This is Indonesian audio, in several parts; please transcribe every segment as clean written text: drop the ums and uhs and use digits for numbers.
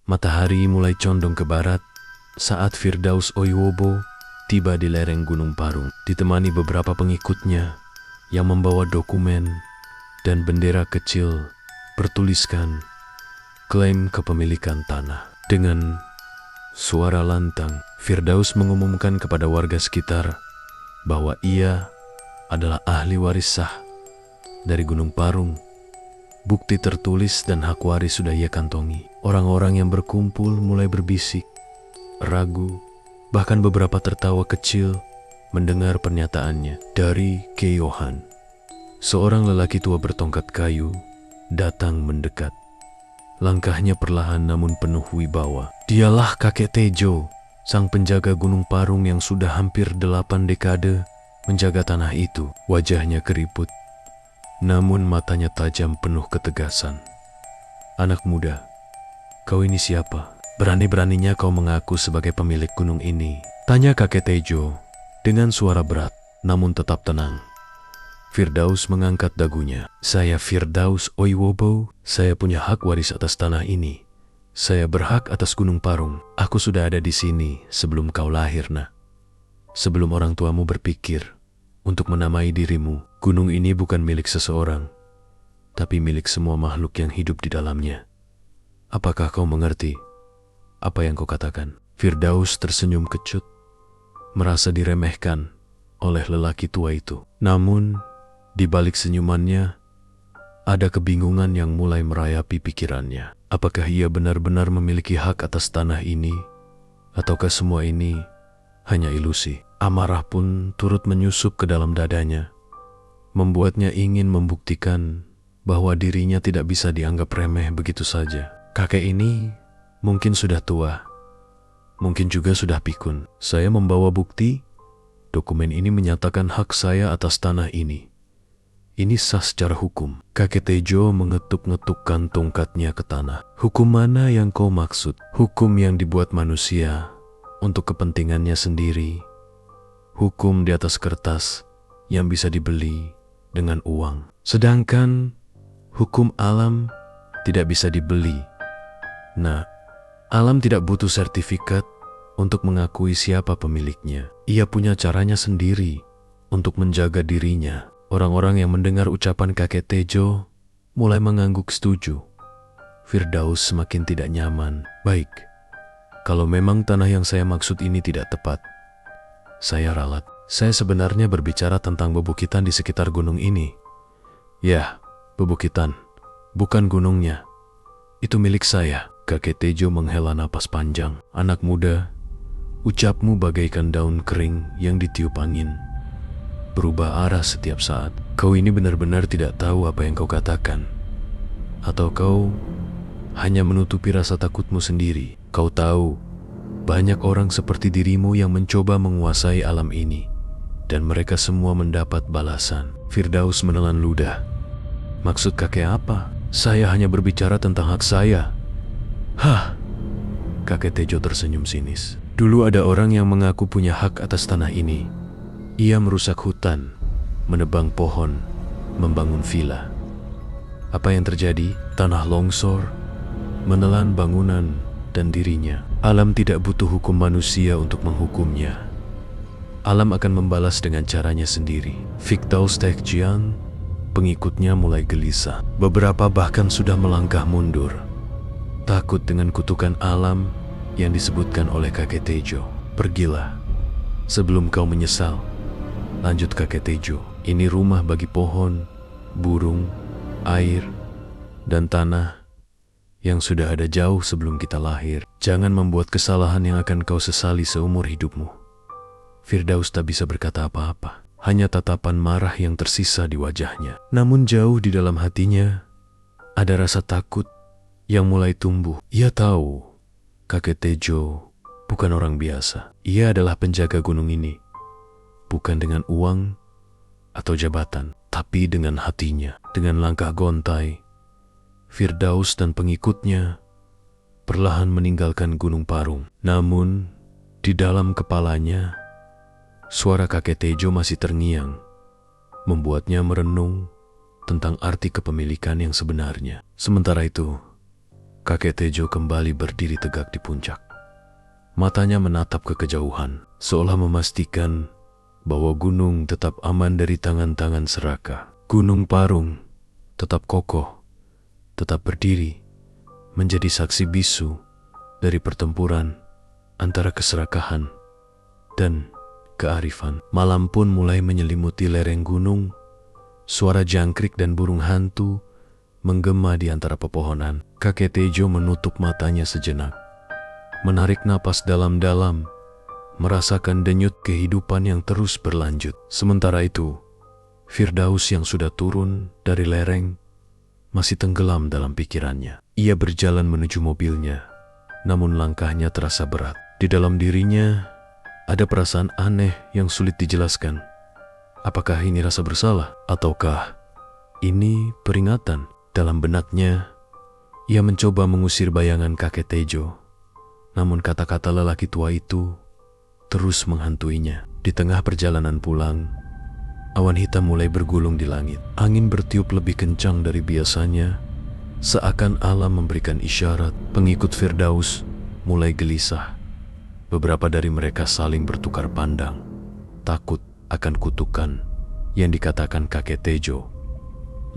Matahari mulai condong ke barat saat Firdaus Oiwobo tiba di lereng Gunung Parung, ditemani beberapa pengikutnya yang membawa dokumen dan bendera kecil bertuliskan klaim kepemilikan tanah. Dengan suara lantang, Firdaus mengumumkan kepada warga sekitar bahwa ia adalah ahli waris sah dari Gunung Parung. Bukti tertulis dan hak waris sudah ia kantongi. Orang-orang yang berkumpul mulai berbisik, ragu, bahkan beberapa tertawa kecil mendengar pernyataannya. Dari Keyohan, seorang lelaki tua bertongkat kayu datang mendekat. Langkahnya perlahan namun penuh wibawa. Dialah kakek Tejo, sang penjaga Gunung Parung yang sudah hampir 8 dekade menjaga tanah itu. Wajahnya keriput, namun matanya tajam penuh ketegasan. Anak muda, kau ini siapa? Berani-beraninya kau mengaku sebagai pemilik gunung ini? Tanya kakek Tejo dengan suara berat namun tetap tenang. Firdaus mengangkat dagunya. Saya Firdaus Oiwobo, saya punya hak waris atas tanah ini. Saya berhak atas Gunung Parung. Aku sudah ada di sini sebelum kau lahir, nak. Sebelum orang tuamu berpikir untuk menamai dirimu. Gunung ini bukan milik seseorang, tapi milik semua makhluk yang hidup di dalamnya. Apakah kau mengerti apa yang kau katakan? Firdaus tersenyum kecut, merasa diremehkan oleh lelaki tua itu. Namun, di balik senyumannya, ada kebingungan yang mulai merayapi pikirannya. Apakah ia benar-benar memiliki hak atas tanah ini? Ataukah semua ini hanya ilusi? Amarah pun turut menyusup ke dalam dadanya, membuatnya ingin membuktikan bahwa dirinya tidak bisa dianggap remeh begitu saja. Kakek ini mungkin sudah tua, mungkin juga sudah pikun. Saya membawa bukti. Dokumen ini menyatakan hak saya atas tanah ini. Ini sah secara hukum. Kakek Tejo mengetuk-ngetukkan tongkatnya ke tanah. Hukum mana yang kau maksud? Hukum yang dibuat manusia untuk kepentingannya sendiri. Hukum di atas kertas yang bisa dibeli dengan uang. Sedangkan hukum alam tidak bisa dibeli. Nah, alam tidak butuh sertifikat untuk mengakui siapa pemiliknya. Ia punya caranya sendiri untuk menjaga dirinya. Orang-orang yang mendengar ucapan kakek Tejo mulai mengangguk setuju. Firdaus semakin tidak nyaman. Baik, kalau memang tanah yang saya maksud ini tidak tepat, saya ralat. Saya sebenarnya berbicara tentang bebukitan di sekitar gunung ini. Ya, bebukitan, bukan gunungnya. Itu milik saya. Kakek Tejo menghela napas panjang. Anak muda, ucapmu bagaikan daun kering yang ditiup angin, berubah arah setiap saat. Kau ini benar-benar tidak tahu apa yang kau katakan. Atau kau hanya menutupi rasa takutmu sendiri. Kau tahu, banyak orang seperti dirimu yang mencoba menguasai alam ini, dan mereka semua mendapat balasan. Firdaus menelan ludah. Maksud kakek apa? Saya hanya berbicara tentang hak saya. Hah? Kakek Tejo tersenyum sinis. Dulu ada orang yang mengaku punya hak atas tanah ini. Ia merusak hutan, menebang pohon, membangun villa. Apa yang terjadi? Tanah longsor, menelan bangunan dan dirinya. Alam tidak butuh hukum manusia untuk menghukumnya. Alam akan membalas dengan caranya sendiri. Firdaus Tekjian, pengikutnya mulai gelisah. Beberapa bahkan sudah melangkah mundur, takut dengan kutukan alam yang disebutkan oleh kakek Tejo. Pergilah sebelum kau menyesal. Lanjut kakek Tejo. Ini rumah bagi pohon, burung, air, dan tanah yang sudah ada jauh sebelum kita lahir. Jangan membuat kesalahan yang akan kau sesali seumur hidupmu. Firdaus tak bisa berkata apa-apa. Hanya tatapan marah yang tersisa di wajahnya. Namun jauh di dalam hatinya ada rasa takut yang mulai tumbuh. Ia tahu kakek Tejo bukan orang biasa. Ia adalah penjaga gunung ini. Bukan dengan uang atau jabatan, tapi dengan hatinya. Dengan langkah gontai, Firdaus dan pengikutnya perlahan meninggalkan Gunung Parung. Namun, di dalam kepalanya, suara kakek Tejo masih terngiang, membuatnya merenung tentang arti kepemilikan yang sebenarnya. Sementara itu, kakek Tejo kembali berdiri tegak di puncak. Matanya menatap ke kejauhan, seolah memastikan bahwa gunung tetap aman dari tangan-tangan Seraka. Gunung Parung tetap kokoh, tetap berdiri, menjadi saksi bisu dari pertempuran antara keserakahan dan kearifan. Malam pun mulai menyelimuti lereng gunung. Suara jangkrik dan burung hantu menggema di antara pepohonan. Kakek Tejo menutup matanya sejenak, menarik napas dalam-dalam, merasakan denyut kehidupan yang terus berlanjut. Sementara itu, Firdaus yang sudah turun dari lereng masih tenggelam dalam pikirannya. Ia berjalan menuju mobilnya, namun langkahnya terasa berat. Di dalam dirinya ada perasaan aneh yang sulit dijelaskan. Apakah ini rasa bersalah? Ataukah ini peringatan? Dalam benaknya, ia mencoba mengusir bayangan kakek Tejo. Namun kata-kata lelaki tua itu terus menghantuinya. Di tengah perjalanan pulang, awan hitam mulai bergulung di langit. Angin bertiup lebih kencang dari biasanya, seakan alam memberikan isyarat. Pengikut Firdaus mulai gelisah. Beberapa dari mereka saling bertukar pandang, takut akan kutukan yang dikatakan kakek Tejo.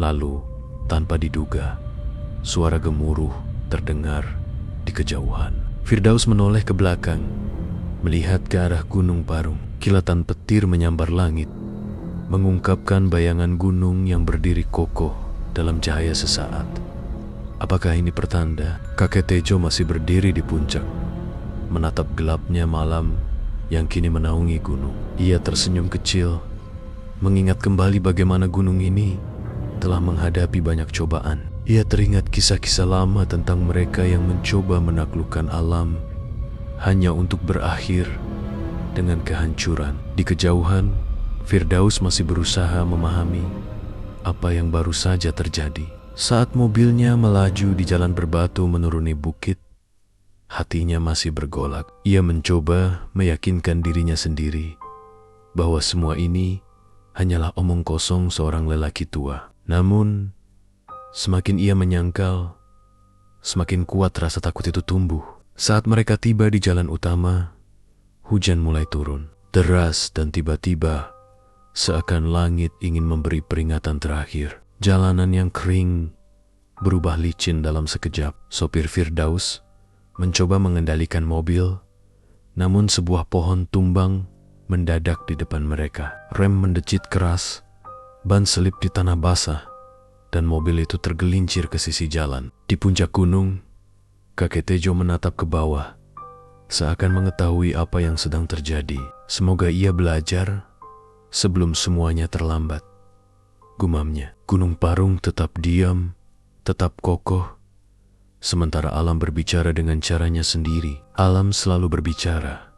Lalu, tanpa diduga, suara gemuruh terdengar di kejauhan. Firdaus menoleh ke belakang, melihat ke arah Gunung Parung. Kilatan petir menyambar langit, mengungkapkan bayangan gunung yang berdiri kokoh dalam cahaya sesaat. Apakah ini pertanda kakek Tejo masih berdiri di puncak, menatap gelapnya malam yang kini menaungi gunung? Ia tersenyum kecil, mengingat kembali bagaimana gunung ini telah menghadapi banyak cobaan. Ia teringat kisah-kisah lama tentang mereka yang mencoba menaklukkan alam hanya untuk berakhir dengan kehancuran. Di kejauhan, Firdaus masih berusaha memahami apa yang baru saja terjadi. Saat mobilnya melaju di jalan berbatu menuruni bukit, hatinya masih bergolak. Ia mencoba meyakinkan dirinya sendiri bahwa semua ini hanyalah omong kosong seorang lelaki tua. Namun, semakin ia menyangkal, semakin kuat rasa takut itu tumbuh. Saat mereka tiba di jalan utama, hujan mulai turun, deras dan tiba-tiba, seakan langit ingin memberi peringatan terakhir. Jalanan yang kering berubah licin dalam sekejap. Sopir Firdaus mencoba mengendalikan mobil, namun sebuah pohon tumbang mendadak di depan mereka. Rem mendecit keras, ban selip di tanah basah, dan mobil itu tergelincir ke sisi jalan. Di puncak gunung, kakek Tejo menatap ke bawah, seakan mengetahui apa yang sedang terjadi. Semoga ia belajar sebelum semuanya terlambat, gumamnya. Gunung Parung tetap diam, tetap kokoh, sementara alam berbicara dengan caranya sendiri. Alam selalu berbicara,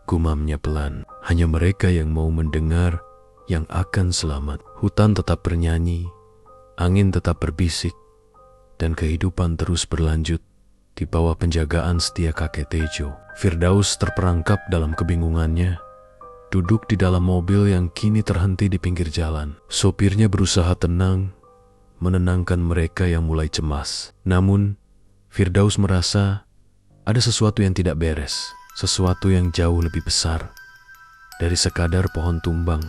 gumamnya pelan. Hanya mereka yang mau mendengar yang akan selamat. Hutan tetap bernyanyi, angin tetap berbisik, dan kehidupan terus berlanjut di bawah penjagaan setia kakek Tejo. Firdaus terperangkap dalam kebingungannya, duduk di dalam mobil yang kini terhenti di pinggir jalan. Sopirnya berusaha tenang, menenangkan mereka yang mulai cemas. Namun, Firdaus merasa ada sesuatu yang tidak beres, sesuatu yang jauh lebih besar dari sekadar pohon tumbang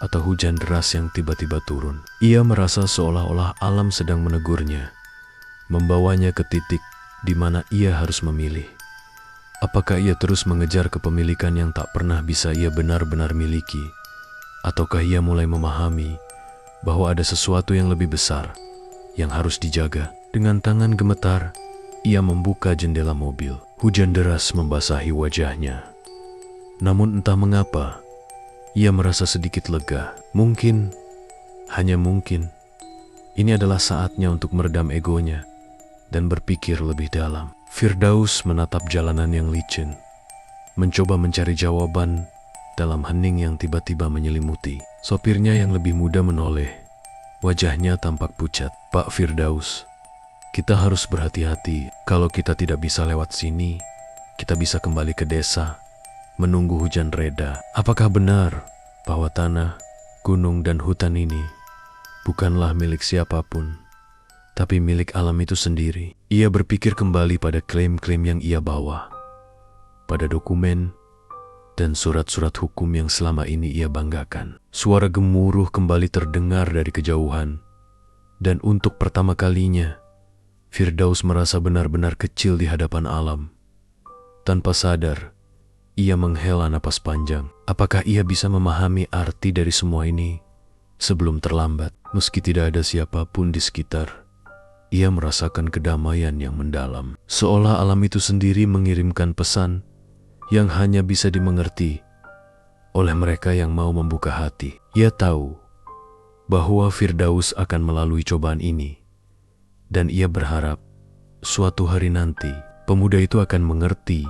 atau hujan deras yang tiba-tiba turun. Ia merasa seolah-olah alam sedang menegurnya, membawanya ke titik di mana ia harus memilih. Apakah ia terus mengejar kepemilikan yang tak pernah bisa ia benar-benar miliki? Ataukah ia mulai memahami bahwa ada sesuatu yang lebih besar yang harus dijaga? Dengan tangan gemetar, ia membuka jendela mobil. Hujan deras membasahi wajahnya. Namun entah mengapa, ia merasa sedikit lega. Mungkin, hanya mungkin, ini adalah saatnya untuk meredam egonya dan berpikir lebih dalam. Firdaus menatap jalanan yang licin, mencoba mencari jawaban dalam hening yang tiba-tiba menyelimuti. Sopirnya yang lebih muda menoleh, wajahnya tampak pucat. Pak Firdaus, kita harus berhati-hati. Kalau kita tidak bisa lewat sini, kita bisa kembali ke desa, menunggu hujan reda. Apakah benar bahwa tanah, gunung, dan hutan ini bukanlah milik siapapun, tapi milik alam itu sendiri. Ia berpikir kembali pada klaim-klaim yang ia bawa, pada dokumen dan surat-surat hukum yang selama ini ia banggakan. Suara gemuruh kembali terdengar dari kejauhan, dan untuk pertama kalinya, Firdaus merasa benar-benar kecil di hadapan alam. Tanpa sadar, ia menghela napas panjang. Apakah ia bisa memahami arti dari semua ini sebelum terlambat? Meski tidak ada siapapun di sekitar, ia merasakan kedamaian yang mendalam. Seolah alam itu sendiri mengirimkan pesan yang hanya bisa dimengerti oleh mereka yang mau membuka hati. Ia tahu bahwa Firdaus akan melalui cobaan ini, dan ia berharap suatu hari nanti pemuda itu akan mengerti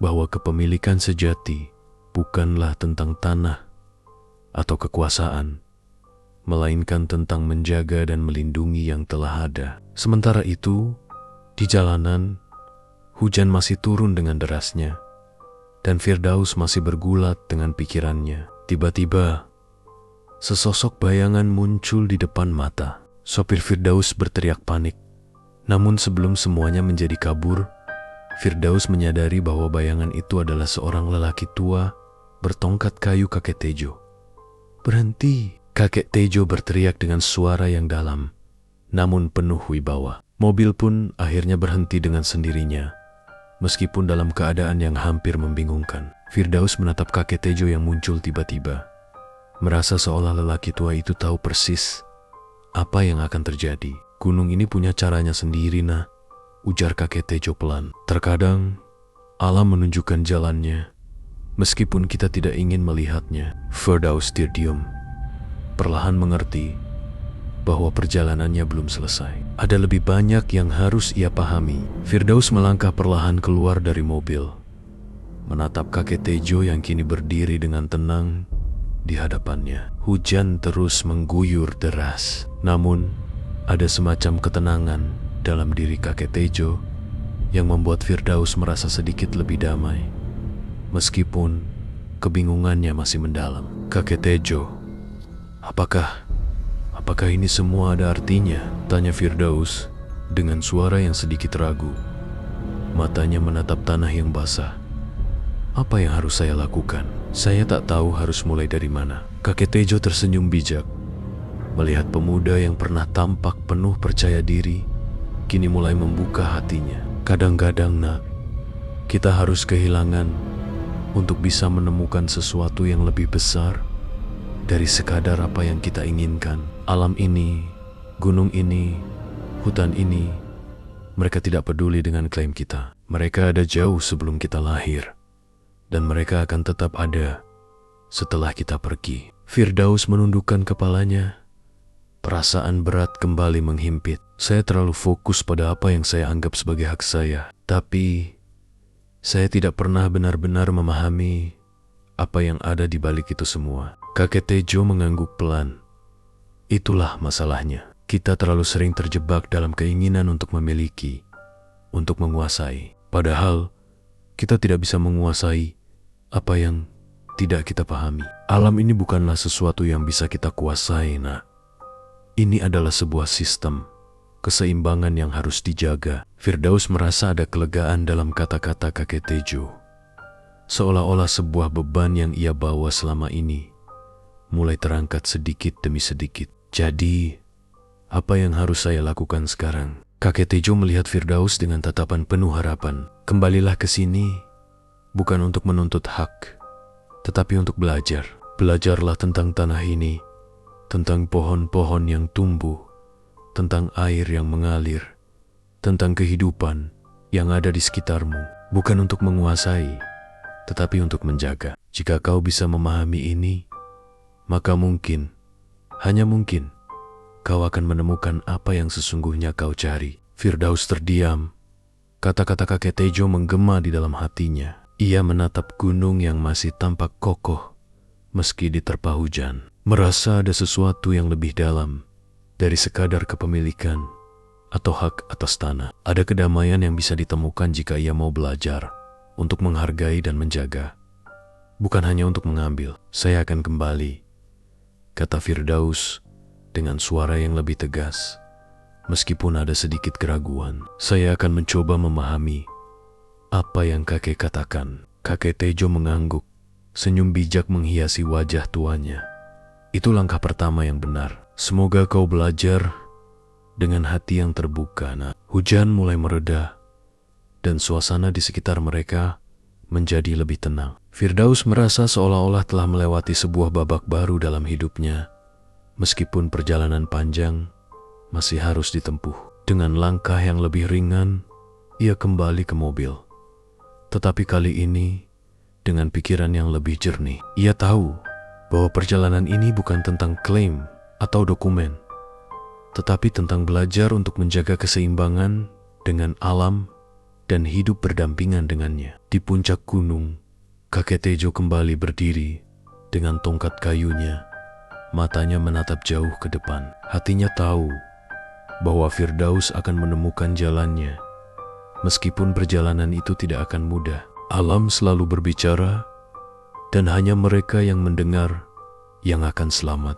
bahwa kepemilikan sejati bukanlah tentang tanah atau kekuasaan, melainkan tentang menjaga dan melindungi yang telah ada. Sementara itu, di jalanan, hujan masih turun dengan derasnya, dan Firdaus masih bergulat dengan pikirannya. Tiba-tiba, sesosok bayangan muncul di depan mata. Sopir Firdaus berteriak panik. Namun sebelum semuanya menjadi kabur, Firdaus menyadari bahwa bayangan itu adalah seorang lelaki tua bertongkat kayu kakek Tejo. "Berhenti!" Kakek Tejo berteriak dengan suara yang dalam, namun penuh wibawa. Mobil pun akhirnya berhenti dengan sendirinya. Meskipun dalam keadaan yang hampir membingungkan, Firdaus menatap kakek Tejo yang muncul tiba-tiba, merasa seolah lelaki tua itu tahu persis apa yang akan terjadi. "Gunung ini punya caranya sendiri, nah," ujar kakek Tejo pelan. "Terkadang alam menunjukkan jalannya, meskipun kita tidak ingin melihatnya." Firdaus terdiam, perlahan mengerti bahwa perjalanannya belum selesai. Ada lebih banyak yang harus ia pahami. Firdaus melangkah perlahan keluar dari mobil, menatap kakek Tejo yang kini berdiri dengan tenang di hadapannya. Hujan terus mengguyur deras, namun ada semacam ketenangan dalam diri kakek Tejo yang membuat Firdaus merasa sedikit lebih damai, meskipun kebingungannya masih mendalam. "Kakek Tejo, Apakah ini semua ada artinya?" tanya Firdaus dengan suara yang sedikit ragu. Matanya menatap tanah yang basah. "Apa yang harus saya lakukan? Saya tak tahu harus mulai dari mana." Kakek Tejo tersenyum bijak, melihat pemuda yang pernah tampak penuh percaya diri, kini mulai membuka hatinya. "Kadang-kadang, nak, kita harus kehilangan untuk bisa menemukan sesuatu yang lebih besar dari sekadar apa yang kita inginkan. Alam ini, gunung ini, hutan ini, mereka tidak peduli dengan klaim kita. Mereka ada jauh sebelum kita lahir, dan mereka akan tetap ada setelah kita pergi." Firdaus menundukkan kepalanya. Perasaan berat kembali menghimpit. "Saya terlalu fokus pada apa yang saya anggap sebagai hak saya, tapi saya tidak pernah benar-benar memahami apa yang ada di balik itu semua." Kakek Tejo mengangguk pelan. "Itulah masalahnya. Kita terlalu sering terjebak dalam keinginan untuk memiliki, untuk menguasai. Padahal, kita tidak bisa menguasai apa yang tidak kita pahami. Alam ini bukanlah sesuatu yang bisa kita kuasai, nak. Ini adalah sebuah sistem, keseimbangan yang harus dijaga." Firdaus merasa ada kelegaan dalam kata-kata kakek Tejo. Seolah-olah sebuah beban yang ia bawa selama ini mulai terangkat sedikit demi sedikit. "Jadi, apa yang harus saya lakukan sekarang?" Kakek Tejo melihat Firdaus dengan tatapan penuh harapan. "Kembalilah ke sini, bukan untuk menuntut hak, tetapi untuk belajar. Belajarlah tentang tanah ini, tentang pohon-pohon yang tumbuh, tentang air yang mengalir, tentang kehidupan yang ada di sekitarmu. Bukan untuk menguasai, tetapi untuk menjaga. Jika kau bisa memahami ini, maka mungkin, hanya mungkin, kau akan menemukan apa yang sesungguhnya kau cari." Firdaus terdiam. Kata-kata kakek Tejo menggema di dalam hatinya. Ia menatap gunung yang masih tampak kokoh meski diterpa hujan. Merasa ada sesuatu yang lebih dalam dari sekadar kepemilikan atau hak atas tanah. Ada kedamaian yang bisa ditemukan jika ia mau belajar untuk menghargai dan menjaga, bukan hanya untuk mengambil. "Saya akan kembali," kata Firdaus dengan suara yang lebih tegas. Meskipun ada sedikit keraguan, saya akan mencoba memahami apa yang kakek katakan. Kakek Tejo mengangguk. Senyum bijak menghiasi wajah tuanya. Itu langkah pertama yang benar. Semoga kau belajar dengan hati yang terbuka. Nah, hujan mulai mereda dan suasana di sekitar mereka menjadi lebih tenang. Firdaus merasa seolah-olah telah melewati sebuah babak baru dalam hidupnya. Meskipun perjalanan panjang masih harus ditempuh. Dengan langkah yang lebih ringan, ia kembali ke mobil. Tetapi kali ini, dengan pikiran yang lebih jernih, ia tahu bahwa perjalanan ini bukan tentang klaim atau dokumen, tetapi tentang belajar untuk menjaga keseimbangan dengan alam dan hidup berdampingan dengannya. Di puncak gunung, kakek Tejo kembali berdiri dengan tongkat kayunya. Matanya menatap jauh ke depan. Hatinya tahu bahwa Firdaus akan menemukan jalannya. Meskipun perjalanan itu tidak akan mudah. Alam selalu berbicara, dan hanya mereka yang mendengar yang akan selamat.